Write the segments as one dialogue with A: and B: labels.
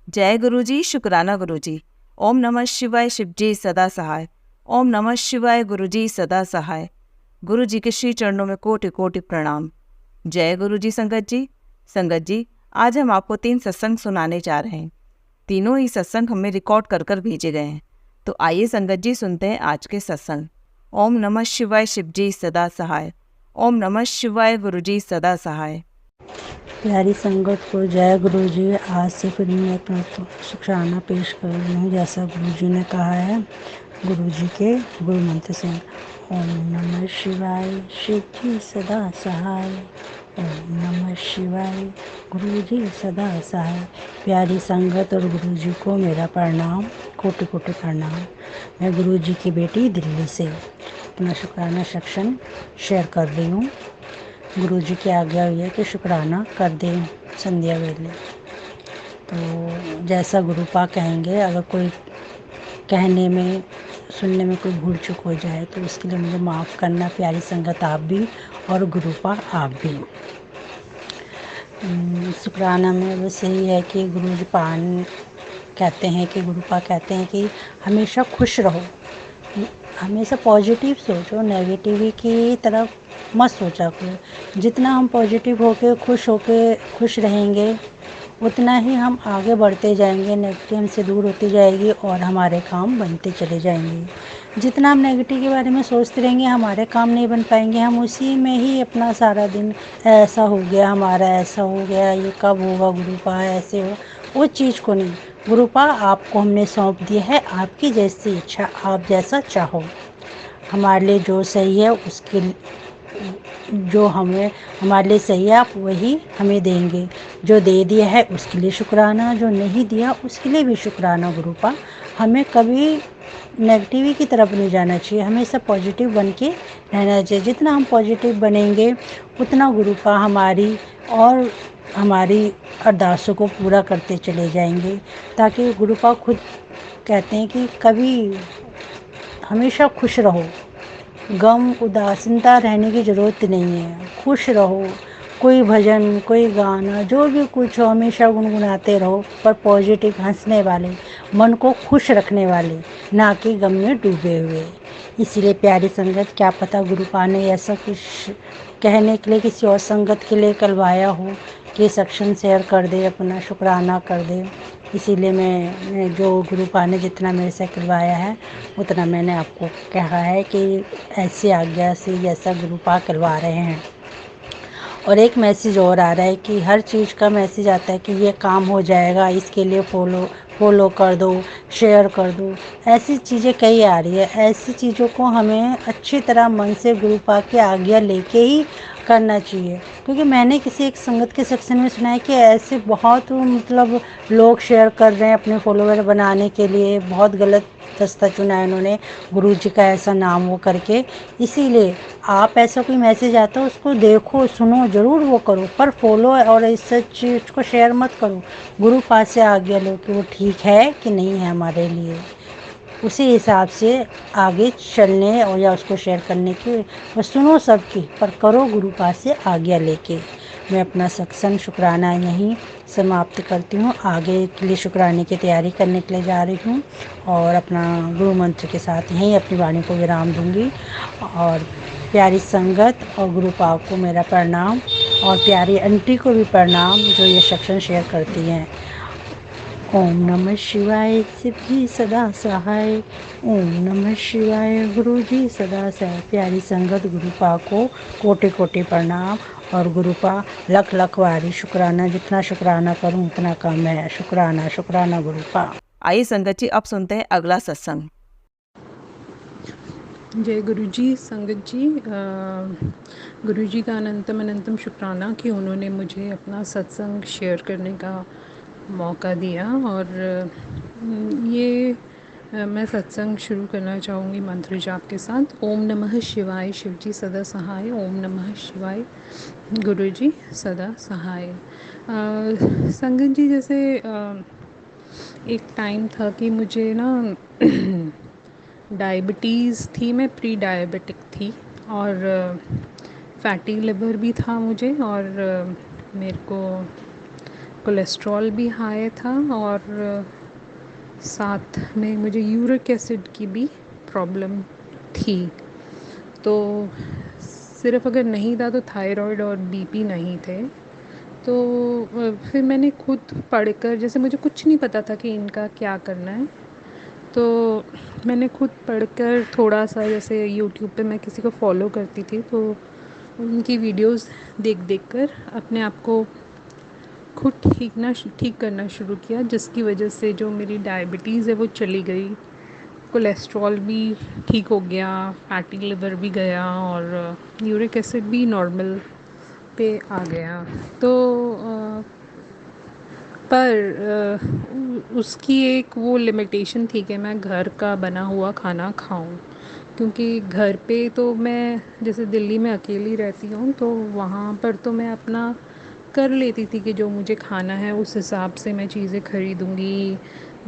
A: जय गुरुजी, शुक्राना गुरुजी। ओम नमः शिवाय, शिवजी सदा सहाय। ओम नमः शिवाय, गुरुजी सदा सहाय। गुरु जी के श्री चरणों में कोटि कोटि प्रणाम। जय गुरुजी संगत जी। संगत जी, आज हम आपको 3 सत्संग सुनाने जा रहे हैं। तीनों ही सत्संग हमें रिकॉर्ड कर कर भेजे गए हैं। तो आइए संगत जी सुनते हैं आज के सत्संग। ओम नमः शिवाय, शिवजी सदा सहाय। ओम नमः शिवाय, गुरुजी सदा सहाय।
B: प्यारी संगत को जय गुरु जी। आज से फिर मैं अपना शुक्राना पेश कर रही हूँ, जैसा गुरु जी ने कहा है गुरु जी के गुरु मंत्र से। ओम नमः शिवाय, शिव जी सदा सहाय। ओम नमः शिवाय, गुरु जी सदा सहाय। प्यारी संगत और गुरु जी को मेरा प्रणाम, कोटि कोटि प्रणाम। मैं गुरु जी की बेटी दिल्ली से अपना शुक्राना सेक्शन शेयर कर रही हूँ। गुरु जी की आज्ञा हुई है कि शुक्राना कर दें संध्या वेले। तो जैसा गुरु पा कहेंगे, अगर कोई कहने में सुनने में कोई भूल चूक हो जाए तो उसके लिए मुझे माफ़ करना, प्यारी संगत आप भी और गुरु पा आप भी। शुक्राना में बस यही है कि गुरु जी पान कहते हैं कि गुरु पा कहते हैं कि हमेशा खुश रहो, हमेशा पॉजिटिव सोचो, नेगेटिव की तरफ मत सोचा करो। जितना हम पॉजिटिव होके खुश रहेंगे उतना ही हम आगे बढ़ते जाएंगे, नेगेटिव हमसे दूर होती जाएगी और हमारे काम बनते चले जाएंगे। जितना हम नेगेटिव के बारे में सोचते रहेंगे हमारे काम नहीं बन पाएंगे, हम उसी में ही अपना सारा दिन ऐसा हो गया, हमारा ऐसा हो गया, ये कब होगा गुरुपा, ऐसे हो, उस चीज़ को नहीं। गुरुपा आपको हमने सौंप दिया है, आपकी जैसी इच्छा, आप जैसा चाहो। हमारे लिए जो सही है उसके जो हमें हमारे लिए सही है आप वही हमें देंगे। जो दे दिया है उसके लिए शुक्राना, जो नहीं दिया उसके लिए भी शुक्राना। गुरुपा हमें कभी नेगेटिव की तरफ नहीं जाना चाहिए, हमेशा पॉजिटिव बन के रहना चाहिए। जितना हम पॉजिटिव बनेंगे उतना गुरुपा हमारी और हमारी अरदासों को पूरा करते चले जाएंगे। ताकि गुरुपा खुद कहते हैं कि कभी हमेशा खुश रहो, गम उदासीनता रहने की ज़रूरत नहीं है, खुश रहो। कोई भजन, कोई गाना, जो भी कुछ हो हमेशा गुनगुनाते रहो, पर पॉजिटिव, हंसने वाले, मन को खुश रखने वाले, ना कि गम में डूबे हुए। इसीलिए प्यारी संगत, क्या पता गुरुपा ने ऐसा कुछ कहने के लिए किसी और संगत के लिए करवाया हो कि सेक्शन शेयर कर दे, अपना शुक्राना कर दे। इसीलिए मैं जो गुरुपा ने जितना मेरे से करवाया है उतना मैंने आपको कहा है कि ऐसी आज्ञा से जैसा गुरुपा करवा रहे हैं। और एक मैसेज और आ रहा है कि हर चीज़ का मैसेज आता है कि ये काम हो जाएगा, इसके लिए फॉलो कर दो, शेयर कर दो। ऐसी चीज़ें कई आ रही है, ऐसी चीज़ों को हमें अच्छी तरह मन से गुरुपा की आज्ञा लेके ही करना चाहिए। क्योंकि मैंने किसी एक संगत के सेक्शन में सुना है कि ऐसे बहुत मतलब लोग शेयर कर रहे हैं अपने फॉलोवर बनाने के लिए, बहुत गलत रास्ता चुना है उन्होंने, गुरु जी का ऐसा नाम वो करके। इसीलिए आप ऐसा कोई मैसेज आता है उसको देखो, सुनो, ज़रूर वो करो, पर फॉलो और इस चीज़ को शेयर मत करो। गुरु पास से आज्ञा लो कि वो ठीक है कि नहीं है हमारे लिए, उसी हिसाब से आगे चलने और या उसको शेयर करने की। बस सुनो सबकी, पर करो गुरु पास से आज्ञा लेके। मैं अपना सत्संग शुक्राना यहीं समाप्त करती हूँ। आगे के लिए शुक्राने की तैयारी करने के लिए जा रही हूँ और अपना गुरु मंत्र के साथ यहीं अपनी वाणी को विराम दूँगी। और प्यारी संगत और गुरु पाक को मेरा प्रणाम, और प्यारी आंटी को भी प्रणाम जो ये सेक्शन शेयर करती हैं। ओम नमः शिवाय, शिव जी सदा सहाय। ओम नमः शिवाय, गुरु जी सदा सहाय। प्यारी संगत गुरुपा को कोटि कोटि प्रणाम, और गुरुपा लख लख वारी शुक्राना। जितना शुक्राना करूं उतना कम है। शुक्राना शुक्राना गुरुपा।
A: आइए संगत जी, अब सुनते हैं अगला सत्संग।
C: जय गुरु जी। संगत जी, गुरु जी का अनंतम अनंतम शुक्राना कि उन्होंने मुझे अपना सत्संग शेयर करने का मौका दिया। और ये मैं सत्संग शुरू करना चाहूँगी मंत्र जाप के साथ। ओम नमः शिवाय, शिव जी सदा सहाय। ओम नमः शिवाय, गुरु जी सदा सहाय। संगत जी, जैसे एक टाइम था कि मुझे ना डायबिटीज़ थी, मैं प्री डायबिटिक थी, और फैटी लिवर भी था मुझे, और मेरे को कोलेस्ट्रॉल भी हाई था और साथ में मुझे यूरिक एसिड की भी प्रॉब्लम थी। तो सिर्फ अगर नहीं था तो थायराइड और बीपी नहीं थे। तो फिर मैंने खुद पढ़कर, जैसे मुझे कुछ नहीं पता था कि इनका क्या करना है, तो मैंने खुद पढ़कर थोड़ा सा, जैसे यूट्यूब पे मैं किसी को फॉलो करती थी तो उनकी वीडियोस देख देख कर अपने आप को खुद ठीक करना शुरू किया, जिसकी वजह से जो मेरी डायबिटीज़ है वो चली गई, कोलेस्ट्रॉल भी ठीक हो गया, फैटी लिवर भी गया और यूरिक एसिड भी नॉर्मल पे आ गया। तो पर उसकी एक वो लिमिटेशन थी कि मैं घर का बना हुआ खाना खाऊं, क्योंकि घर पे तो मैं, जैसे दिल्ली में अकेली रहती हूँ तो वहाँ पर तो मैं अपना कर लेती थी कि जो मुझे खाना है उस हिसाब से मैं चीज़ें ख़रीदूँगी,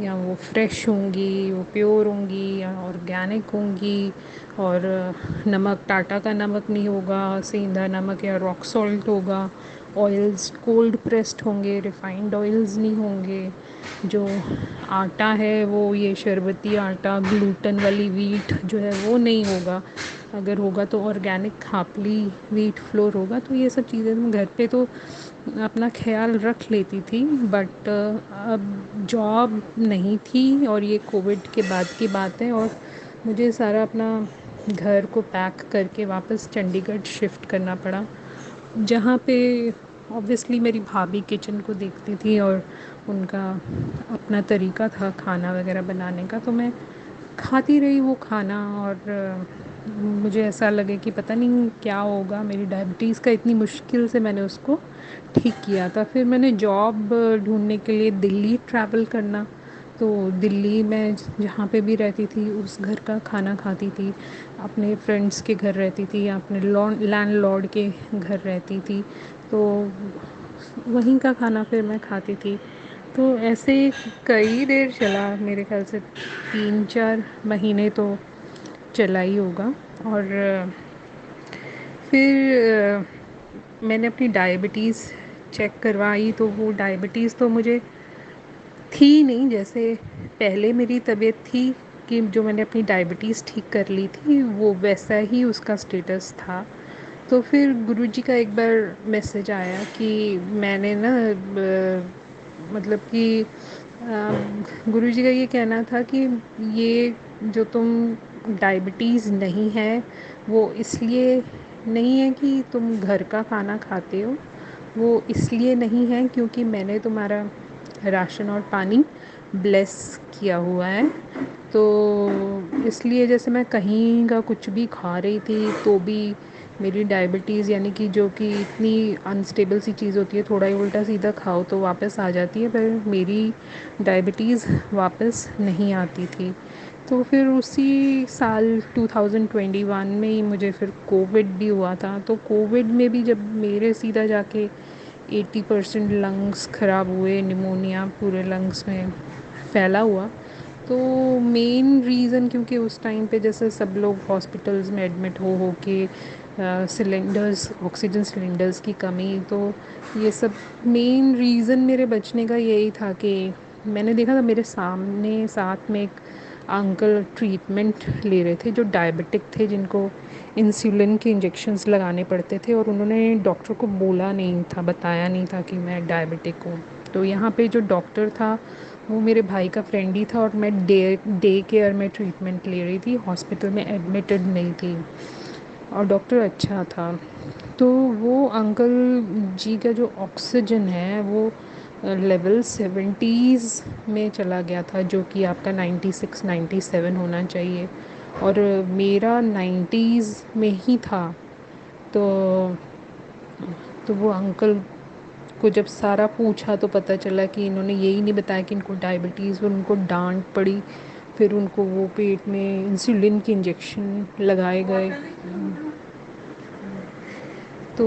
C: या वो फ्रेश होंगी, वो प्योर होंगी या ऑर्गेनिक होंगी, और नमक टाटा का नमक नहीं होगा, सेंधा नमक या रॉक सॉल्ट होगा, ऑयल्स कोल्ड प्रेस्ड होंगे, रिफाइंड ऑयल्स नहीं होंगे, जो आटा है वो ये शरबती आटा, ग्लूटन वाली वीट जो है वो नहीं होगा, अगर होगा तो ऑर्गेनिक खापली वीट फ्लोर होगा। तो ये सब चीज़ें मैं घर पे तो अपना ख्याल रख लेती थी, बट अब जॉब नहीं थी और ये कोविड के बाद की बात है, और मुझे सारा अपना घर को पैक करके वापस चंडीगढ़ शिफ्ट करना पड़ा, जहाँ पे ऑब्वियसली मेरी भाभी किचन को देखती थी और उनका अपना तरीका था खाना वगैरह बनाने का, तो मैं खाती रही वो खाना। और मुझे ऐसा लगे कि पता नहीं क्या होगा मेरी डायबिटीज़ का, इतनी मुश्किल से मैंने उसको ठीक किया था। फिर मैंने जॉब ढूंढने के लिए दिल्ली ट्रैवल करना, तो दिल्ली में जहाँ पे भी रहती थी उस घर का खाना खाती थी, अपने फ्रेंड्स के घर रहती थी या अपने लैंडलॉर्ड के घर रहती थी, तो वहीं का खाना फिर मैं खाती थी। तो ऐसे कई देर चला, मेरे ख्याल से 3-4 महीने तो चला ही होगा। और फिर मैंने अपनी डायबिटीज़ चेक करवाई, तो वो डायबिटीज़ तो मुझे थी नहीं, जैसे पहले मेरी तबीयत थी कि जो मैंने अपनी डायबिटीज़ ठीक कर ली थी वो वैसा ही उसका स्टेटस था। तो फिर गुरुजी का एक बार मैसेज आया कि मैंने ना मतलब कि गुरुजी का ये कहना था कि ये जो तुम डायबिटीज़ नहीं है वो इसलिए नहीं है कि तुम घर का खाना खाते हो, वो इसलिए नहीं है क्योंकि मैंने तुम्हारा राशन और पानी ब्लेस किया हुआ है। तो इसलिए जैसे मैं कहीं का कुछ भी खा रही थी तो भी मेरी डायबिटीज़, यानी कि जो कि इतनी अनस्टेबल सी चीज़ होती है, थोड़ा ही उल्टा सीधा खाओ तो वापस आ जाती है, पर मेरी डायबिटीज़ वापस नहीं आती थी। तो फिर उसी साल 2021 में ही मुझे फिर कोविड भी हुआ था। तो कोविड में भी जब मेरे सीधा जाके 80% लंग्स ख़राब हुए, निमोनिया पूरे लंग्स में फैला हुआ। तो मेन रीज़न, क्योंकि उस टाइम पे जैसे सब लोग हॉस्पिटल्स में एडमिट हो के सिलेंडर्स, ऑक्सीजन सिलेंडर्स की कमी, तो ये सब मेन रीज़न मेरे बचने का यही था कि मैंने देखा था मेरे सामने साथ में एक अंकल ट्रीटमेंट ले रहे थे जो डायबिटिक थे, जिनको इंसुलिन के इंजेक्शन्स लगाने पड़ते थे, और उन्होंने डॉक्टर को बोला नहीं था, बताया नहीं था कि मैं डायबिटिक हूँ। तो यहाँ पे जो डॉक्टर था वो मेरे भाई का फ्रेंड ही था, और मैं डे केयर में ट्रीटमेंट ले रही थी, हॉस्पिटल में एडमिटेड नहीं थी, और डॉक्टर अच्छा था। तो वो अंकल जी का जो ऑक्सीजन है वो लेवल 70s में चला गया था, जो कि आपका 96-97 होना चाहिए, और मेरा 90s में ही था। तो वो अंकल को जब सारा पूछा तो पता चला कि इन्होंने यही नहीं बताया कि इनको डायबिटीज़, और उनको डांट पड़ी। फिर उनको वो पेट में इंसुलिन के इंजेक्शन लगाए गए। तो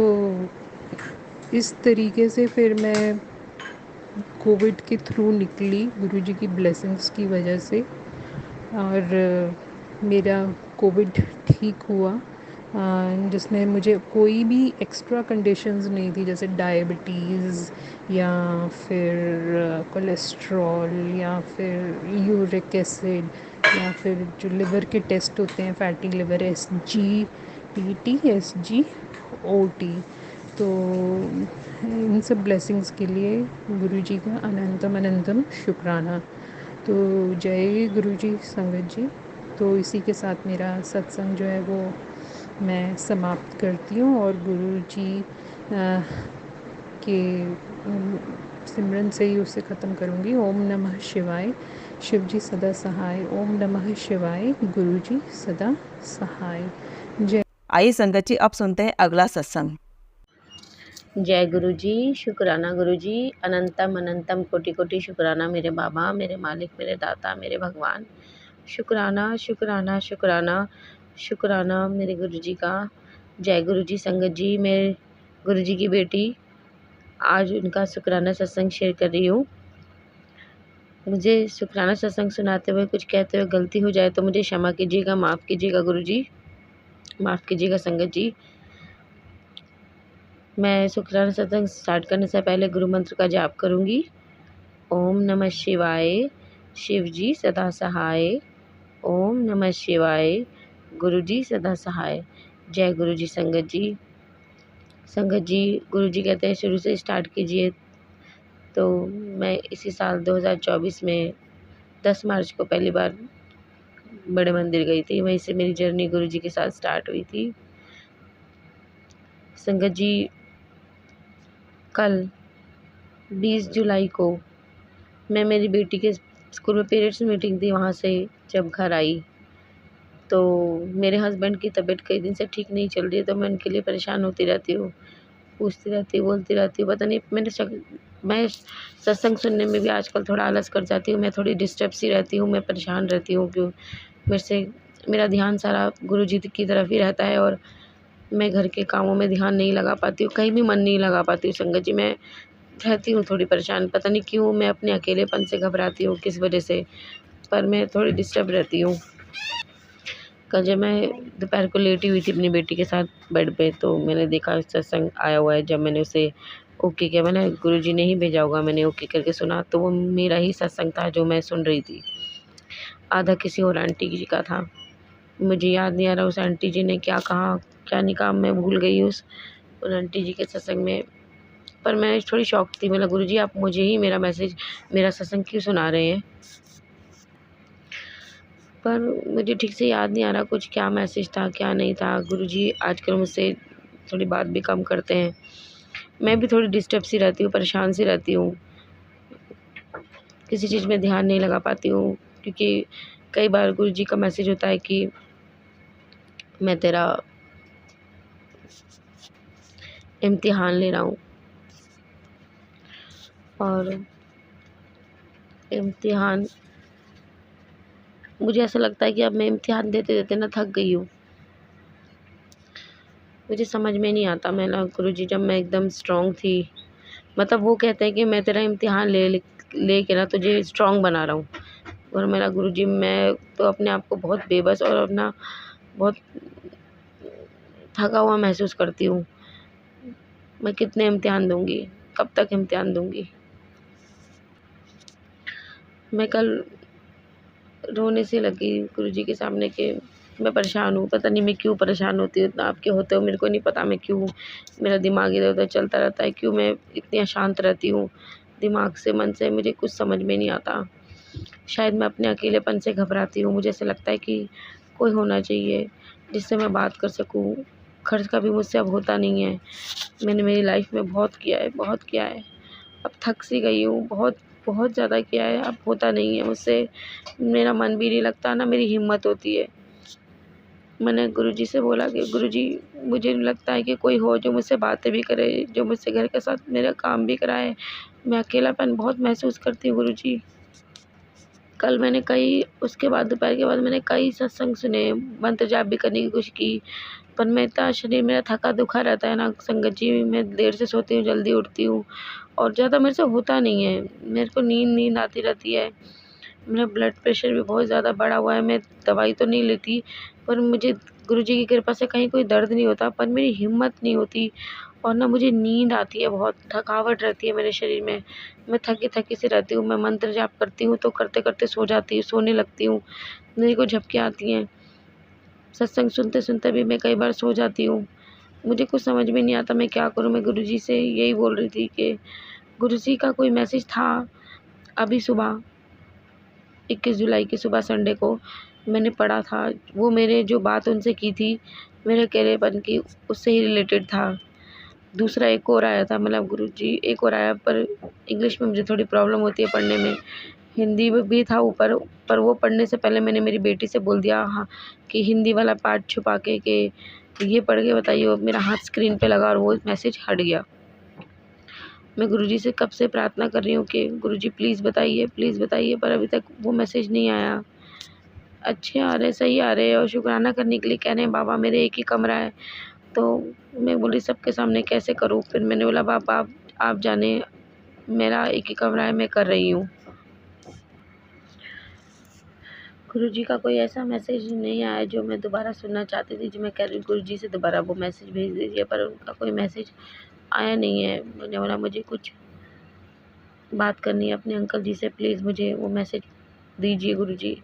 C: इस तरीके से फिर मैं कोविड के थ्रू निकली गुरुजी की ब्लेसिंग्स की वजह से, और मेरा कोविड ठीक हुआ। जिसमें मुझे कोई भी एक्स्ट्रा कंडीशंस नहीं थी, जैसे डायबिटीज़ या फिर कोलेस्ट्रॉल या फिर यूरिक एसिड या फिर जो लिवर के टेस्ट होते हैं, फैटी लिवर, SGPT, SGOT। तो इन सब ब्लेसिंग्स के लिए गुरुजी का अनंतम अनंतम शुक्राना। तो जय गुरुजी संगत जी। तो इसी के साथ मेरा सत्संग जो है वो मैं समाप्त करती हूँ और गुरुजी के सिमरन से ही उसे ख़त्म करूँगी। ओम नमः शिवाय, शिव जी सदा सहाय। ओम नमः शिवाय, गुरु जी सदा सहाय। जय।
A: आइए संगत जी, अब सुनते हैं अगला सत्संग।
D: जय गुरु जी, शुक्राना गुरु जी, अनंतम अनंतम कोटि कोटि शुक्राना मेरे बाबा, मेरे मालिक, मेरे दाता, मेरे भगवान। शुक्राना शुक्राना शुक्राना शुक्राना मेरे गुरु जी का। जय गुरु जी संगत जी। मेरे गुरु जी की बेटी आज उनका शुक्राना सत्संग शेयर कर रही हूँ। मुझे शुक्राना सत्संग सुनाते हुए कुछ कहते हुए गलती हो जाए तो मुझे क्षमा कीजिएगा, माफ़ कीजिएगा गुरु जी, माफ़ कीजिएगा संगत जी। मैं शुक्राना सत्संग स्टार्ट करने से पहले गुरु मंत्र का जाप करूँगी। ओम नमः शिवाय, शिव जी सदा सहाय। ओम नमः शिवाय, गुरु जी सदा सहाय। जय गुरु जी संगत जी। संगत जी, गुरु जी कहते हैं शुरू से स्टार्ट कीजिए। तो मैं इसी साल 2024 में 10 मार्च को पहली बार बड़े मंदिर गई थी। वहीं से मेरी जर्नी गुरु जी के साथ स्टार्ट हुई थी। संगत जी, कल 20 जुलाई को मैं मेरी बेटी के स्कूल में पेरेंट्स मीटिंग थी, वहाँ से जब घर आई तो मेरे हस्बैंड की तबीयत कई दिन से ठीक नहीं चल रही है। तो मैं उनके लिए परेशान होती रहती हूँ, पूछती रहती हूँ, बोलती रहती हूँ। पता नहीं मैं सत्संग सुनने में भी आजकल थोड़ा आलस कर जाती हूँ। मैं थोड़ी डिस्टर्ब सी रहती हूँ, मैं परेशान रहती हूँ। क्यों मेरा ध्यान सारा गुरु जी की तरफ ही रहता है और मैं घर के कामों में ध्यान नहीं लगा पाती हूँ, कहीं भी मन नहीं लगा पाती हूँ। संगत जी, मैं रहती हूँ थोड़ी परेशान, पता नहीं क्यों मैं अपने अकेलेपन से घबराती हूँ, किस वजह से, पर मैं थोड़ी डिस्टर्ब रहती हूँ। कल जब मैं दोपहर को लेटी हुई थी अपनी बेटी के साथ बेड पे, तो मैंने देखा सत्संग आया हुआ है। जब मैंने उसे ओके किया, मैंने गुरु जी ने ही भेजा होगा, मैंने ओके करके सुना तो वो मेरा ही सत्संग था जो मैं सुन रही थी। आधा किसी और आंटी जी का था, मुझे याद नहीं आ रहा उस आंटी जी ने क्या कहा क्या नहीं कहा, मैं भूल गई उन आंटी जी के सत्संग में। पर मैं थोड़ी शॉक थी। मैं गुरु जी आप मुझे ही मेरा सत्संग क्यों सुना रहे हैं। पर मुझे ठीक से याद नहीं आ रहा कुछ क्या मैसेज था क्या नहीं था। गुरु जी आजकल मुझसे थोड़ी बात भी कम करते हैं। मैं भी थोड़ी डिस्टर्ब सी रहती हूँ, परेशान सी रहती हूँ, किसी चीज़ में ध्यान नहीं लगा पाती हूँ। क्योंकि कई बार गुरु जी का मैसेज होता है कि मैं तेरा इम्तिहान ले रहा हूँ, और इम्तिहान मुझे ऐसा लगता है कि अब मैं इम्तिहान देते देते ना थक गई हूँ। मुझे समझ में नहीं आता। मैं ना गुरु जी, जब मैं एकदम स्ट्रॉन्ग थी, मतलब वो कहते हैं कि मैं तेरा इम्तिहान ले के ना तुझे स्ट्रॉन्ग बना रहा हूँ, और मेरा गुरु जी, मैं तो अपने आप को बहुत बेबस और अपना बहुत थका हुआ महसूस करती हूँ। मैं कितने इम्तिहान दूँगी, कब तक इम्तिहान दूँगी। मैं कल रोने से लगी गुरु जी के सामने कि मैं परेशान हूँ, पता नहीं मैं क्यों परेशान होती हूँ इतना। आपके होते हो मेरे को नहीं पता मैं क्यों, मेरा दिमाग इधर उधर चलता रहता है, क्यों मैं इतनी अशांत रहती हूँ दिमाग से, मन से, मुझे कुछ समझ में नहीं आता। शायद मैं अपने अकेलेपन से घबराती हूँ। मुझे ऐसा लगता है कि कोई होना चाहिए जिससे मैं बात कर सकूँ। खर्च का भी मुझसे अब होता नहीं है। मैंने मेरी लाइफ में बहुत किया है, बहुत किया है, अब थक सी गई हूँ, बहुत बहुत ज़्यादा किया है, अब होता नहीं है मुझसे। मेरा मन भी नहीं लगता, ना मेरी हिम्मत होती है। मैंने गुरुजी से बोला कि गुरुजी, मुझे लगता है कि कोई हो जो मुझसे बातें भी करे, जो मुझसे घर के साथ मेरा काम भी कराए। मैं अकेलापन बहुत महसूस करती हूँ गुरुजी। कल मैंने उसके बाद दोपहर के बाद मैंने कई सत्संग सुने, मंत्र जाप भी करने की कोशिश की, पर मैं इतना शरीर मेरा थका दुखा रहता है ना संगत जी। मैं देर से सोती हूँ, जल्दी उठती हूँ, और ज़्यादा मेरे से होता नहीं है। मेरे को नींद आती रहती है। मेरा ब्लड प्रेशर भी बहुत ज़्यादा बढ़ा हुआ है। मैं दवाई तो नहीं लेती, पर मुझे गुरुजी की कृपा से कहीं कोई दर्द नहीं होता, पर मेरी हिम्मत नहीं होती और ना मुझे नींद आती है, बहुत थकावट रहती है मेरे शरीर में। मैं थकी-थकी सी रहती हूँ। मैं मंत्र जाप करती हूँ तो करते-करते सोने लगती हूँ। मेरे को झपकियाँ आती हैं। सत्संग सुनते-सुनते भी मैं कई बार सो जाती हूँ। मुझे कुछ समझ में नहीं आता मैं क्या करूँ? मैं गुरुजी से यही बोल रही थी कि गुरुजी का कोई मैसेज था अभी सुबह 21 जुलाई की सुबह संडे को मैंने पढ़ा था। वो मेरे जो बात उनसे की थी, मेरे अकेलेपन की, उससे ही रिलेटेड था। दूसरा एक और आया था, मतलब गुरुजी एक और आया, पर इंग्लिश में मुझे थोड़ी प्रॉब्लम होती है पढ़ने में। हिंदी में भी था ऊपर, पर वो पढ़ने से पहले मैंने मेरी बेटी से बोल दिया हाँ कि हिंदी वाला पार्ट छुपा के कि ये पढ़ के बताइए, और मेरा हाथ स्क्रीन पे लगा और वो मैसेज हट गया। मैं गुरुजी से कब से प्रार्थना कर रही हूँ कि गुरुजी प्लीज़ बताइए, पर अभी तक वो मैसेज नहीं आया। अच्छे आ रहे, सही आ रहे, और शुक्राना करने के लिए कह रहे हैं बाबा मेरे एक ही कमरा है। तो मैं बोली सबके सामने कैसे करूँ? फिर मैंने बोला बाबा आप जाने, मेरा एक ही कमरा है, मैं कर रही हूँ। गुरुजी का कोई ऐसा मैसेज नहीं आया जो मैं दोबारा सुनना चाहती थी, जो मैं कह रही हूँ गुरुजी से दोबारा वो मैसेज भेज दीजिए, पर उनका कोई मैसेज आया नहीं है। मैंने बोला मुझे कुछ बात करनी है अपने अंकल जी से, प्लीज़ मुझे वो मैसेज दीजिए गुरुजी।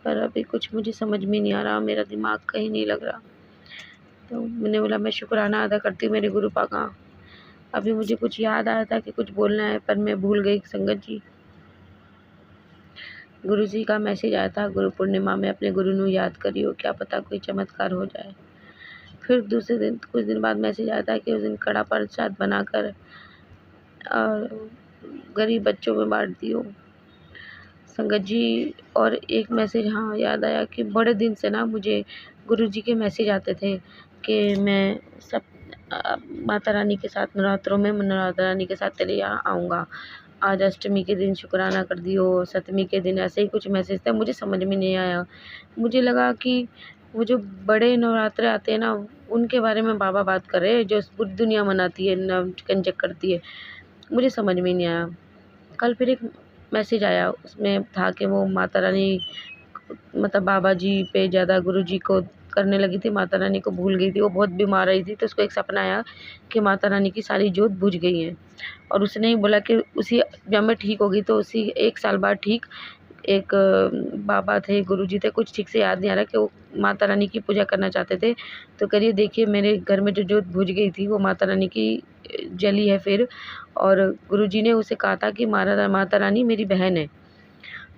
D: पर अभी कुछ मुझे समझ में नहीं आ रहा, मेरा दिमाग कहीं नहीं लग रहा। तो मैंने बोला मैं शुक्राना अदा करती हूँ मेरे गुरुपा का। अभी मुझे कुछ याद आया था कि कुछ बोलना है, पर मैं भूल गई संगत जी। गुरुजी का मैसेज आया था गुरु पूर्णिमा में अपने गुरु नू याद करियो, क्या पता कोई चमत्कार हो जाए। फिर दूसरे दिन कुछ दिन बाद मैसेज आया था कि उस दिन कड़ा प्रसाद बनाकर और गरीब बच्चों में बांट दियो संगत जी। और एक मैसेज हाँ याद आया कि बड़े दिन से ना मुझे गुरुजी के मैसेज आते थे कि मैं सब माता रानी के साथ नवरात्रों में माता रानी के साथ तेरे यहाँ आऊँगा। आज अष्टमी के दिन शुक्राना कर दियो, सप्तमी के दिन, ऐसे ही कुछ मैसेज थे। मुझे समझ में नहीं आया। मुझे लगा कि वो जो बड़े नवरात्रे आते हैं ना, उनके बारे में बाबा बात कर रहे हैं जो पूरी दुनिया मनाती है, कंजक करती है। मुझे समझ में नहीं आया। कल फिर एक मैसेज आया, उसमें था कि वो माता रानी मतलब बाबा जी पे ज़्यादा गुरुजी को करने लगी थी, माता रानी को भूल गई थी। वो बहुत बीमार रही थी, तो उसको एक सपना आया कि माता रानी की सारी जोत बुझ गई है। और उसने ही बोला कि उसी जब मैं ठीक होगी तो उसी 1 साल बाद ठीक एक बाबा थे, गुरुजी थे, कुछ ठीक से याद नहीं आ रहा, कि वो माता रानी की पूजा करना चाहते थे। तो करिए देखिए मेरे घर में जो जोत बुझ गई थी वो माता रानी की जली है फिर। और गुरुजी ने उसे कहा था कि माता रानी मेरी बहन है।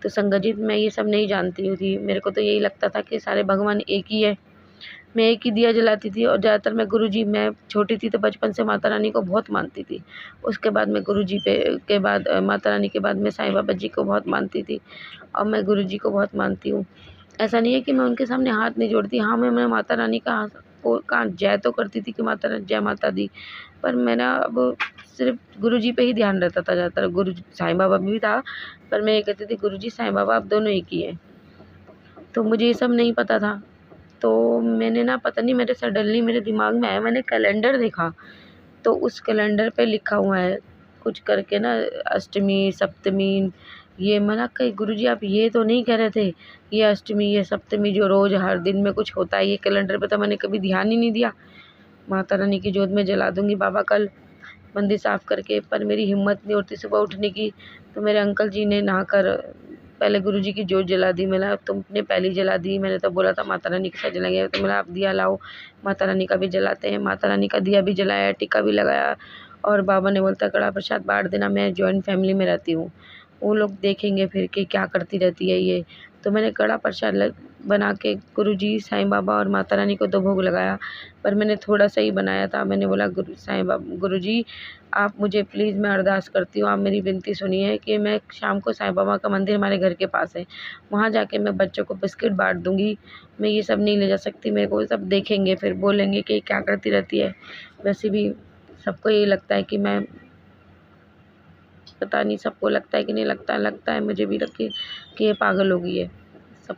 D: तो संगत जी मैं ये सब नहीं जानती थी, मेरे को तो यही लगता था कि सारे भगवान एक ही है। मैं एक ही दिया जलाती थी, और ज़्यादातर मैं छोटी थी तो बचपन से माता रानी को बहुत मानती थी। उसके बाद मैं गुरुजी पे के बाद माता रानी के बाद मैं साईं बाबा जी को बहुत मानती थी, और मैं गुरुजी को बहुत मानती हूँ। ऐसा नहीं है कि मैं उनके सामने हाथ नहीं जोड़ती। हाँ, मैं माता रानी का जय तो करती थी कि जय माता दी, पर मेरा अब सिर्फ़ गुरुजी पे ही ध्यान रहता था ज़्यादातर। साईं बाबा भी था, पर मैं ये कहती थी गुरुजी साईं बाबा आप दोनों एक ही हैं। तो मुझे ये सब नहीं पता था। तो मैंने ना पता नहीं मेरे सडनली मेरे दिमाग में आया, मैंने कैलेंडर देखा, तो उस कैलेंडर पे लिखा हुआ है कुछ करके ना अष्टमी, सप्तमी। ये मैंने कहा गुरुजी आप ये तो नहीं कह रहे थे ये अष्टमी, ये सप्तमी जो रोज़ हर दिन में कुछ होता है, ये कैलेंडर पे तो मैंने कभी ध्यान ही नहीं दिया। माता रानी की जोत में जला दूँगी बाबा कल मंदिर साफ़ करके, पर मेरी हिम्मत नहीं होती सुबह उठने की। तो मेरे अंकल जी ने नहाकर पहले गुरुजी की जोत जला दी। मैंने तुमने पहले जला दी, मैंने तो बोला था माता रानी के साथ जलाएंगे, तो मैंने आप दिया लाओ, माता रानी का भी जलाते हैं। माता रानी का दिया भी जलाया, टीका भी लगाया, और बाबा ने बोलता कड़ा प्रसाद बांट देना। मैं जॉइंट फैमिली में रहती हूँ, वो लोग देखेंगे फिर कि क्या करती रहती है ये। तो मैंने कड़ा प्रसाद बना के गुरुजी, साईं बाबा और माता रानी को 2 भोग लगाया, पर मैंने थोड़ा सा ही बनाया था। मैंने बोला गुरुजी आप मुझे प्लीज़, मैं अरदास करती हूँ, आप मेरी विनती सुनिए कि मैं शाम को साईं बाबा का मंदिर हमारे घर के पास है, वहाँ जाके मैं बच्चों को बिस्किट बांट दूँगी। मैं ये सब नहीं ले जा सकती, मेरे को सब देखेंगे फिर बोलेंगे कि क्या करती रहती है। वैसे भी सबको यही लगता है कि मैं, पता नहीं सबको लगता है कि नहीं लगता है मुझे भी कि ये पागल हो गई है।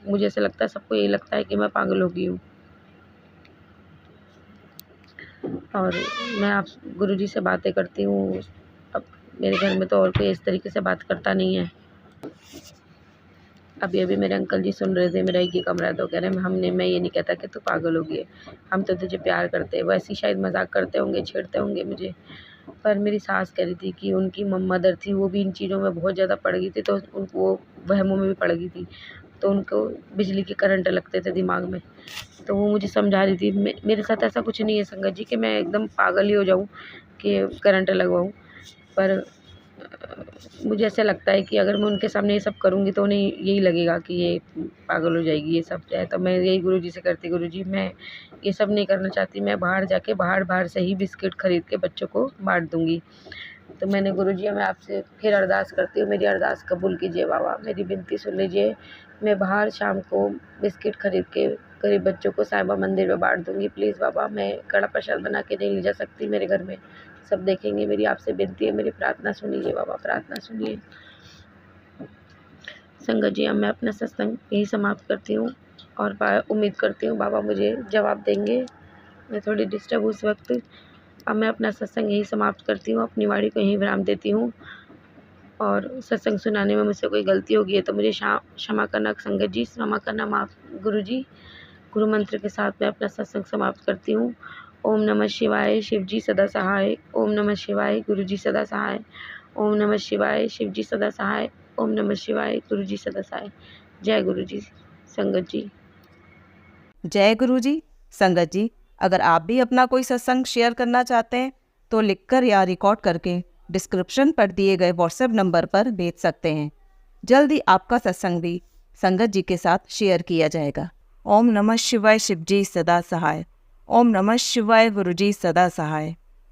D: मुझे ऐसा लगता है सबको यही लगता है कि मैं पागल हो गई हूँ। और मैं आप गुरुजी से बातें करती हूँ। अब मेरे घर में तो और कोई इस तरीके से बात करता नहीं है। अभी अभी मेरे अंकल जी सुन रहे थे, मेरा एक ही कमरा है, तो कह रहे हैं मैं ये नहीं कहता कि तू पागल हो गई है, हम तो तुझे प्यार करते हैं। वैसे ही शायद मजाक करते होंगे, छेड़ते होंगे मुझे। पर मेरी सास कह रही थी कि उनकी मदर थी, वो भी इन चीज़ों में बहुत ज़्यादा पड़ गई थी, तो वो वहमों में भी पड़ गई थी, तो उनको बिजली के करंट लगते थे दिमाग में। तो वो मुझे समझा रही थी। मेरे साथ ऐसा कुछ नहीं है संगत जी कि मैं एकदम पागल ही हो जाऊँ कि करंट लगवाऊँ, पर मुझे ऐसा लगता है कि अगर मैं उनके सामने ये सब करूँगी तो उन्हें यही लगेगा कि ये पागल हो जाएगी, ये सब है। तो मैं यही गुरुजी से करती, गुरुजी मैं ये सब नहीं करना चाहती, मैं बाहर जाके बाहर से ही बिस्किट खरीद के बच्चों को बांट दूँगी। तो मैंने गुरुजी मैं आपसे फिर अरदास करती हूँ, मेरी अरदास कबूल कीजिए बाबा, मेरी विनती सुन लीजिए। मैं बाहर शाम को बिस्किट खरीद के गरीब बच्चों को साईं बाबा मंदिर में बांट दूँगी। प्लीज़ बाबा, मैं कड़ा प्रसाद बना के नहीं ले जा सकती, मेरे घर में सब देखेंगे। मेरी आपसे विनती है, मेरी प्रार्थना सुनिए बाबा, प्रार्थना सुनिए। संगत जी, अब मैं अपना सत्संग यही समाप्त करती हूँ और उम्मीद करती हूँ बाबा मुझे जवाब देंगे। मैं थोड़ी डिस्टर्ब हूँ उस वक्त। अब मैं अपना सत्संग यही समाप्त करती हूँ, अपनी वाणी को यहीं विराम देती हूँ। और सत्संग सुनाने में मुझसे कोई गलती होगी है तो मुझे क्षमा करना संगत जी, क्षमा करना माफ़ गुरु जी। गुरु मंत्र के साथ मैं अपना सत्संग समाप्त करती हूँ। ओम नमः शिवाय, शिव जी सदा सहाय। ओम नमः शिवाय, गुरु जी सदा सहाय। ओम नमः शिवाय, शिव जी सदा सहाय। ओम नमः शिवाय, गुरु जी सदा सहाय। जय गुरु जी संगत जी।
A: जय गुरु जी। संगत जी, अगर आप भी अपना कोई सत्संग शेयर करना चाहते हैं तो लिखकर या रिकॉर्ड करके डिस्क्रिप्शन पर दिए गए व्हाट्सएप नंबर पर भेज सकते हैं। जल्द ही आपका सत्संग भी संगत जी के साथ शेयर किया जाएगा। ओम नमः शिवाय, शिव जी सदा सहाय। ओम नमः शिवाय, गुरु जी सदा सहाय।